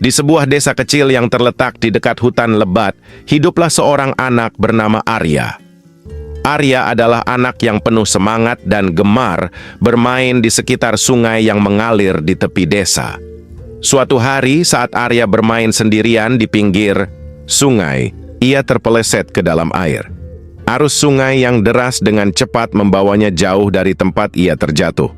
Di sebuah desa kecil yang terletak di dekat hutan lebat, hiduplah seorang anak bernama Arya. Arya adalah anak yang penuh semangat dan gemar bermain di sekitar sungai yang mengalir di tepi desa. Suatu hari saat Arya bermain sendirian di pinggir sungai, ia terpeleset ke dalam air. Arus sungai yang deras dengan cepat membawanya jauh dari tempat ia terjatuh.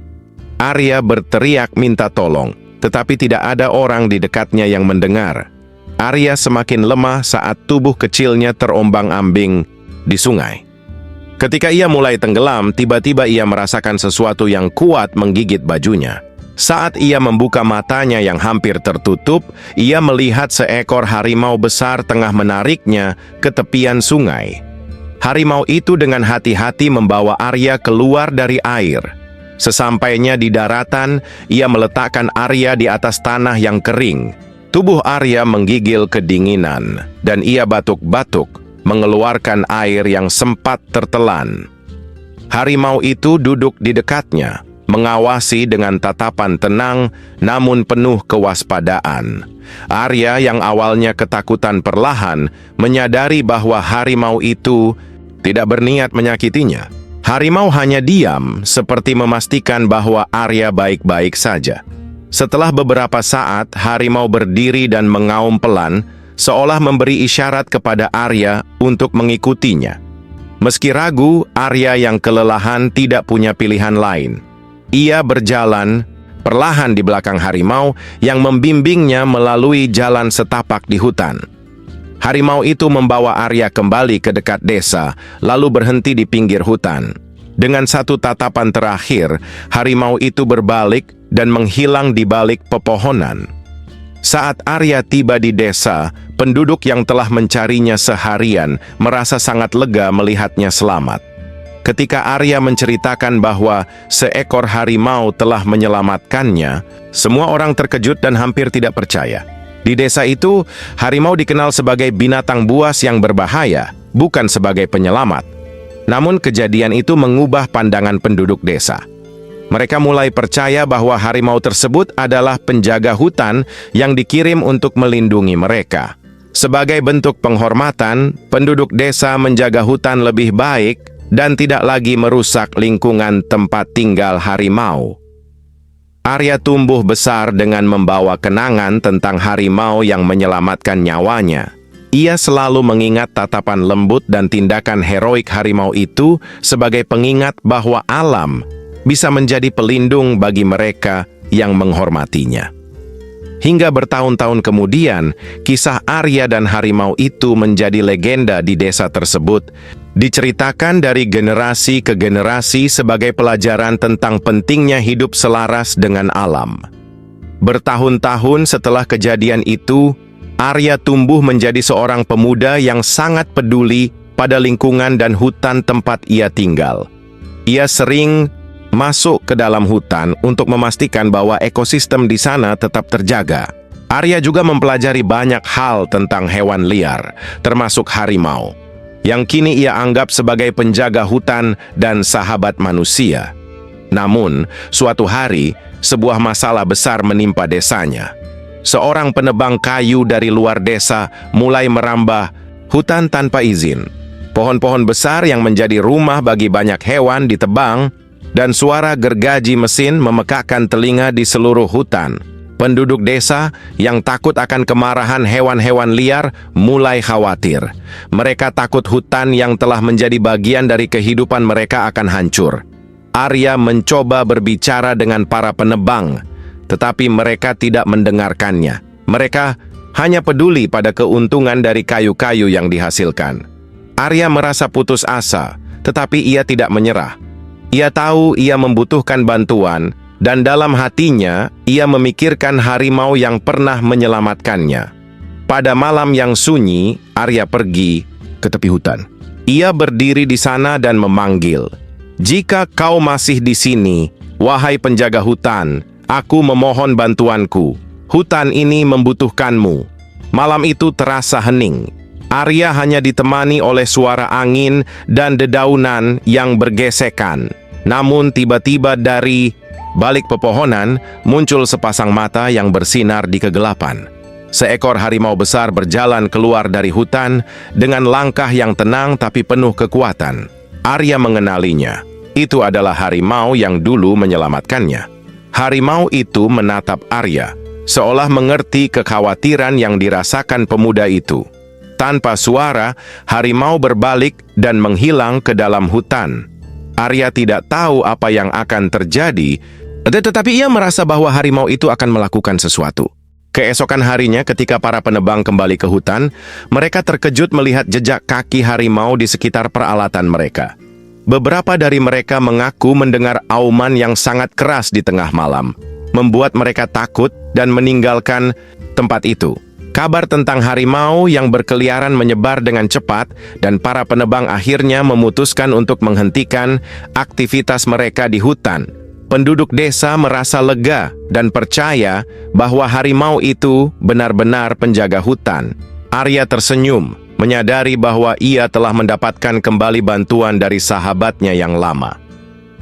Arya berteriak minta tolong, tetapi tidak ada orang di dekatnya yang mendengar. Arya semakin lemah saat tubuh kecilnya terombang-ambing di sungai. Ketika ia mulai tenggelam, tiba-tiba ia merasakan sesuatu yang kuat menggigit bajunya. Saat ia membuka matanya yang hampir tertutup, ia melihat seekor harimau besar tengah menariknya ke tepian sungai. Harimau itu dengan hati-hati membawa Arya keluar dari air. Sesampainya di daratan, ia meletakkan Arya di atas tanah yang kering. Tubuh Arya menggigil kedinginan, dan ia batuk-batuk, mengeluarkan air yang sempat tertelan. Harimau itu duduk di dekatnya, mengawasi dengan tatapan tenang namun penuh kewaspadaan. Arya yang awalnya ketakutan perlahan menyadari bahwa harimau itu tidak berniat menyakitinya. Harimau hanya diam, seperti memastikan bahwa Arya baik-baik saja. Setelah beberapa saat, harimau berdiri dan mengaum pelan, seolah memberi isyarat kepada Arya untuk mengikutinya. Meski ragu, Arya yang kelelahan tidak punya pilihan lain. Ia berjalan perlahan di belakang harimau yang membimbingnya melalui jalan setapak di hutan. Harimau itu membawa Arya kembali ke dekat desa, lalu berhenti di pinggir hutan. Dengan satu tatapan terakhir, harimau itu berbalik dan menghilang di balik pepohonan. Saat Arya tiba di desa, penduduk yang telah mencarinya seharian merasa sangat lega melihatnya selamat. Ketika Arya menceritakan bahwa seekor harimau telah menyelamatkannya, semua orang terkejut dan hampir tidak percaya. Di desa itu, harimau dikenal sebagai binatang buas yang berbahaya, bukan sebagai penyelamat. Namun kejadian itu mengubah pandangan penduduk desa. Mereka mulai percaya bahwa harimau tersebut adalah penjaga hutan yang dikirim untuk melindungi mereka. Sebagai bentuk penghormatan, penduduk desa menjaga hutan lebih baik dan tidak lagi merusak lingkungan tempat tinggal harimau. Arya tumbuh besar dengan membawa kenangan tentang harimau yang menyelamatkan nyawanya. Ia selalu mengingat tatapan lembut dan tindakan heroik harimau itu sebagai pengingat bahwa alam bisa menjadi pelindung bagi mereka yang menghormatinya. Hingga bertahun-tahun kemudian, kisah Arya dan harimau itu menjadi legenda di desa tersebut, diceritakan dari generasi ke generasi sebagai pelajaran tentang pentingnya hidup selaras dengan alam. Bertahun-tahun setelah kejadian itu, Arya tumbuh menjadi seorang pemuda yang sangat peduli pada lingkungan dan hutan tempat ia tinggal. Ia sering masuk ke dalam hutan untuk memastikan bahwa ekosistem di sana tetap terjaga. Arya juga mempelajari banyak hal tentang hewan liar, termasuk harimau, yang kini ia anggap sebagai penjaga hutan dan sahabat manusia. Namun, suatu hari, sebuah masalah besar menimpa desanya. Seorang penebang kayu dari luar desa mulai merambah hutan tanpa izin. Pohon-pohon besar yang menjadi rumah bagi banyak hewan ditebang, dan suara gergaji mesin memekakkan telinga di seluruh hutan. Penduduk desa yang takut akan kemarahan hewan-hewan liar mulai khawatir. Mereka takut hutan yang telah menjadi bagian dari kehidupan mereka akan hancur. Arya mencoba berbicara dengan para penebang, tetapi mereka tidak mendengarkannya. Mereka hanya peduli pada keuntungan dari kayu-kayu yang dihasilkan. Arya merasa putus asa, tetapi ia tidak menyerah. Ia tahu ia membutuhkan bantuan, dan dalam hatinya, ia memikirkan harimau yang pernah menyelamatkannya. Pada malam yang sunyi, Arya pergi ke tepi hutan. Ia berdiri di sana dan memanggil, "Jika kau masih di sini, wahai penjaga hutan, aku memohon bantuanku. Hutan ini membutuhkanmu." Malam itu terasa hening. Arya hanya ditemani oleh suara angin dan dedaunan yang bergesekan. Namun tiba-tiba dari balik pepohonan muncul sepasang mata yang bersinar di kegelapan. Seekor harimau besar berjalan keluar dari hutan dengan langkah yang tenang tapi penuh kekuatan. Arya mengenalinya. Itu adalah harimau yang dulu menyelamatkannya. Harimau itu menatap Arya, seolah mengerti kekhawatiran yang dirasakan pemuda itu. Tanpa suara, harimau berbalik dan menghilang ke dalam hutan. Arya tidak tahu apa yang akan terjadi, tetapi ia merasa bahwa harimau itu akan melakukan sesuatu. Keesokan harinya ketika para penebang kembali ke hutan, mereka terkejut melihat jejak kaki harimau di sekitar peralatan mereka. Beberapa dari mereka mengaku mendengar auman yang sangat keras di tengah malam, membuat mereka takut dan meninggalkan tempat itu. Kabar tentang harimau yang berkeliaran menyebar dengan cepat dan para penebang akhirnya memutuskan untuk menghentikan aktivitas mereka di hutan. Penduduk desa merasa lega dan percaya bahwa harimau itu benar-benar penjaga hutan. Arya tersenyum, menyadari bahwa ia telah mendapatkan kembali bantuan dari sahabatnya yang lama.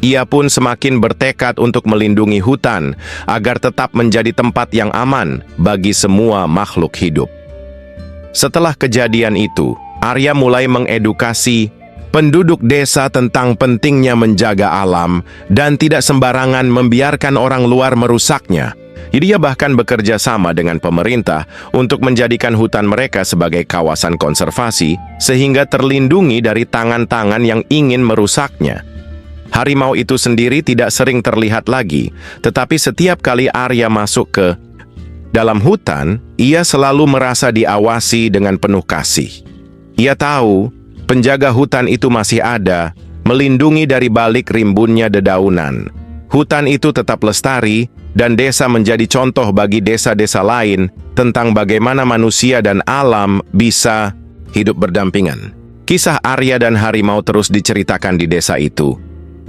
Ia pun semakin bertekad untuk melindungi hutan agar tetap menjadi tempat yang aman bagi semua makhluk hidup. Setelah kejadian itu, Arya mulai mengedukasi penduduk desa tentang pentingnya menjaga alam dan tidak sembarangan membiarkan orang luar merusaknya. Dia bahkan bekerja sama dengan pemerintah untuk menjadikan hutan mereka sebagai kawasan konservasi sehingga terlindungi dari tangan-tangan yang ingin merusaknya. Harimau itu sendiri tidak sering terlihat lagi, tetapi setiap kali Arya masuk ke dalam hutan, ia selalu merasa diawasi dengan penuh kasih. Ia tahu penjaga hutan itu masih ada, melindungi dari balik rimbunnya dedaunan. Hutan itu tetap lestari, dan desa menjadi contoh bagi desa-desa lain tentang bagaimana manusia dan alam bisa hidup berdampingan. Kisah Arya dan harimau terus diceritakan di desa itu,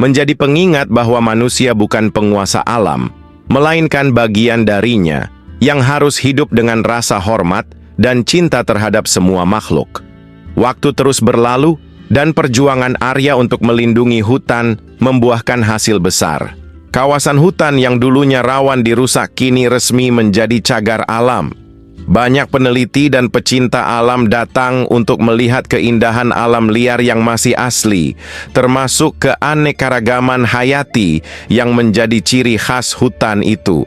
menjadi pengingat bahwa manusia bukan penguasa alam, melainkan bagian darinya yang harus hidup dengan rasa hormat dan cinta terhadap semua makhluk. Waktu terus berlalu, dan perjuangan Arya untuk melindungi hutan membuahkan hasil besar. Kawasan hutan yang dulunya rawan dirusak kini resmi menjadi cagar alam. Banyak peneliti dan pecinta alam datang untuk melihat keindahan alam liar yang masih asli, termasuk keanekaragaman hayati yang menjadi ciri khas hutan itu.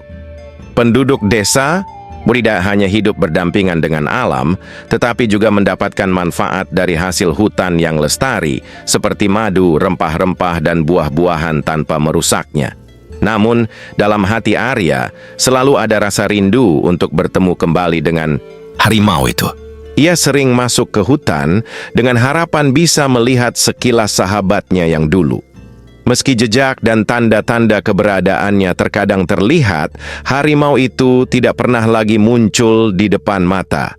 Penduduk desa tidak hanya hidup berdampingan dengan alam, tetapi juga mendapatkan manfaat dari hasil hutan yang lestari, seperti madu, rempah-rempah, dan buah-buahan tanpa merusaknya. Namun, dalam hati Arya, selalu ada rasa rindu untuk bertemu kembali dengan harimau itu. Ia sering masuk ke hutan dengan harapan bisa melihat sekilas sahabatnya yang dulu. Meski jejak dan tanda-tanda keberadaannya terkadang terlihat, harimau itu tidak pernah lagi muncul di depan mata.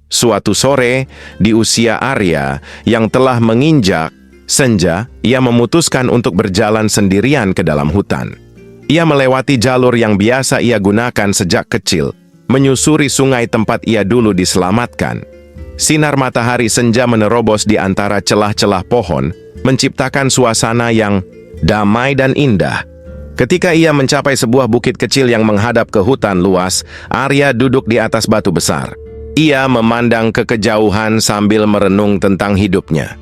Suatu sore, di usia Arya yang telah menginjak senja, ia memutuskan untuk berjalan sendirian ke dalam hutan. Ia melewati jalur yang biasa ia gunakan sejak kecil, menyusuri sungai tempat ia dulu diselamatkan. Sinar matahari senja menerobos di antara celah-celah pohon, menciptakan suasana yang damai dan indah. Ketika ia mencapai sebuah bukit kecil yang menghadap ke hutan luas, Arya duduk di atas batu besar. Ia memandang ke kejauhan sambil merenung tentang hidupnya.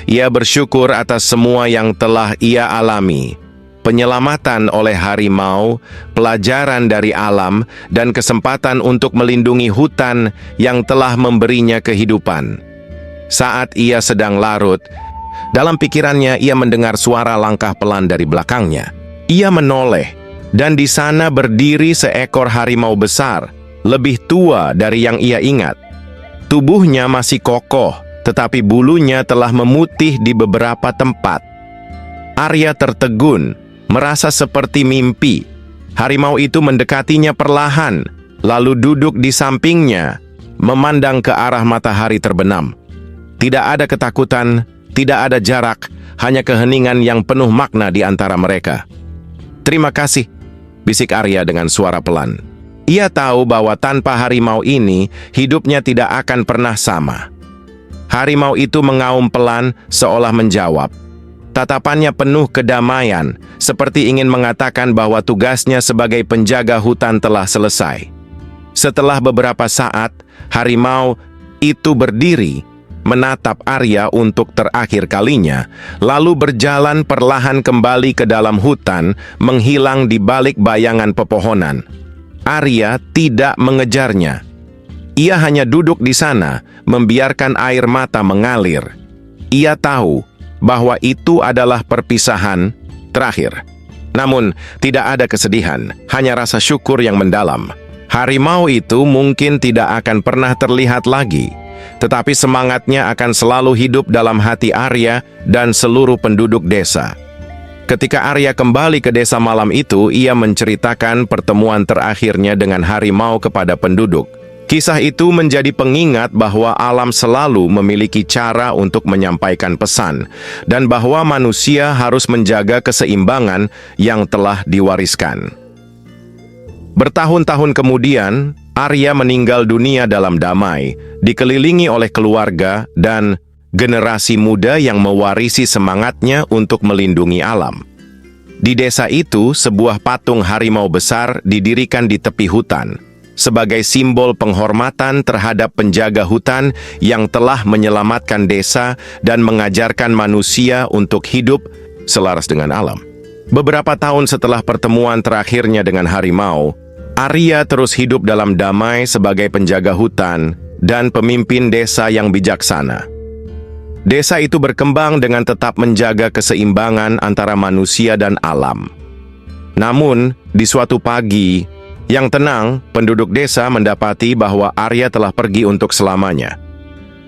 Ia bersyukur atas semua yang telah ia alami. Penyelamatan oleh harimau, pelajaran dari alam, dan kesempatan untuk melindungi hutan yang telah memberinya kehidupan. Saat ia sedang larut, dalam pikirannya ia mendengar suara langkah pelan dari belakangnya. Ia menoleh, dan di sana berdiri seekor harimau besar, lebih tua dari yang ia ingat. Tubuhnya masih kokoh, tetapi bulunya telah memutih di beberapa tempat. Arya tertegun, merasa seperti mimpi. Harimau itu mendekatinya perlahan, lalu duduk di sampingnya, memandang ke arah matahari terbenam. Tidak ada ketakutan, tidak ada jarak, hanya keheningan yang penuh makna di antara mereka. "Terima kasih," bisik Arya dengan suara pelan. Ia tahu bahwa tanpa harimau ini, hidupnya tidak akan pernah sama. Harimau itu mengaum pelan, seolah menjawab. Tatapannya penuh kedamaian, seperti ingin mengatakan bahwa tugasnya sebagai penjaga hutan telah selesai. Setelah beberapa saat, harimau itu berdiri, menatap Arya untuk terakhir kalinya, lalu berjalan perlahan kembali ke dalam hutan, menghilang di balik bayangan pepohonan. Arya tidak mengejarnya. Ia hanya duduk di sana, membiarkan air mata mengalir. Ia tahu bahwa itu adalah perpisahan terakhir. Namun, tidak ada kesedihan, hanya rasa syukur yang mendalam. Harimau itu mungkin tidak akan pernah terlihat lagi, tetapi semangatnya akan selalu hidup dalam hati Arya dan seluruh penduduk desa. Ketika Arya kembali ke desa malam itu, ia menceritakan pertemuan terakhirnya dengan harimau kepada penduduk. Kisah itu menjadi pengingat bahwa alam selalu memiliki cara untuk menyampaikan pesan, dan bahwa manusia harus menjaga keseimbangan yang telah diwariskan. Bertahun-tahun kemudian, Arya meninggal dunia dalam damai, dikelilingi oleh keluarga dan generasi muda yang mewarisi semangatnya untuk melindungi alam. Di desa itu, sebuah patung harimau besar didirikan di tepi hutan, sebagai simbol penghormatan terhadap penjaga hutan yang telah menyelamatkan desa dan mengajarkan manusia untuk hidup selaras dengan alam. Beberapa tahun setelah pertemuan terakhirnya dengan harimau, Arya terus hidup dalam damai sebagai penjaga hutan dan pemimpin desa yang bijaksana. Desa itu berkembang dengan tetap menjaga keseimbangan antara manusia dan alam. Namun, di suatu pagi yang tenang, penduduk desa mendapati bahwa Arya telah pergi untuk selamanya.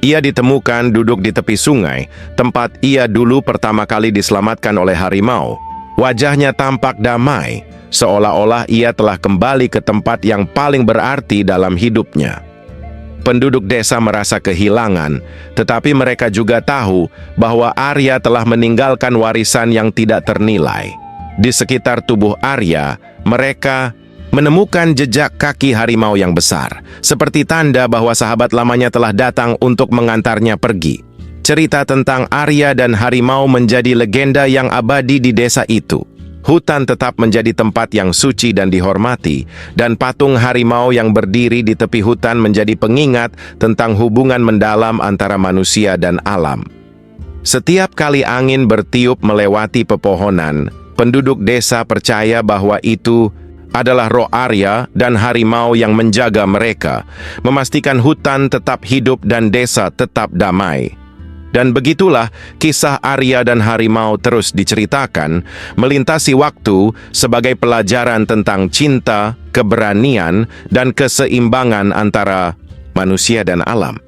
Ia ditemukan duduk di tepi sungai, tempat ia dulu pertama kali diselamatkan oleh harimau. Wajahnya tampak damai, seolah-olah ia telah kembali ke tempat yang paling berarti dalam hidupnya. Penduduk desa merasa kehilangan, tetapi mereka juga tahu bahwa Arya telah meninggalkan warisan yang tidak ternilai. Di sekitar tubuh Arya, mereka menemukan jejak kaki harimau yang besar, seperti tanda bahwa sahabat lamanya telah datang untuk mengantarnya pergi. Cerita tentang Arya dan harimau menjadi legenda yang abadi di desa itu. Hutan tetap menjadi tempat yang suci dan dihormati, dan patung harimau yang berdiri di tepi hutan menjadi pengingat tentang hubungan mendalam antara manusia dan alam. Setiap kali angin bertiup melewati pepohonan, penduduk desa percaya bahwa itu adalah roh Arya dan harimau yang menjaga mereka, memastikan hutan tetap hidup dan desa tetap damai. Dan begitulah kisah Arya dan harimau terus diceritakan, melintasi waktu sebagai pelajaran tentang cinta, keberanian, dan keseimbangan antara manusia dan alam.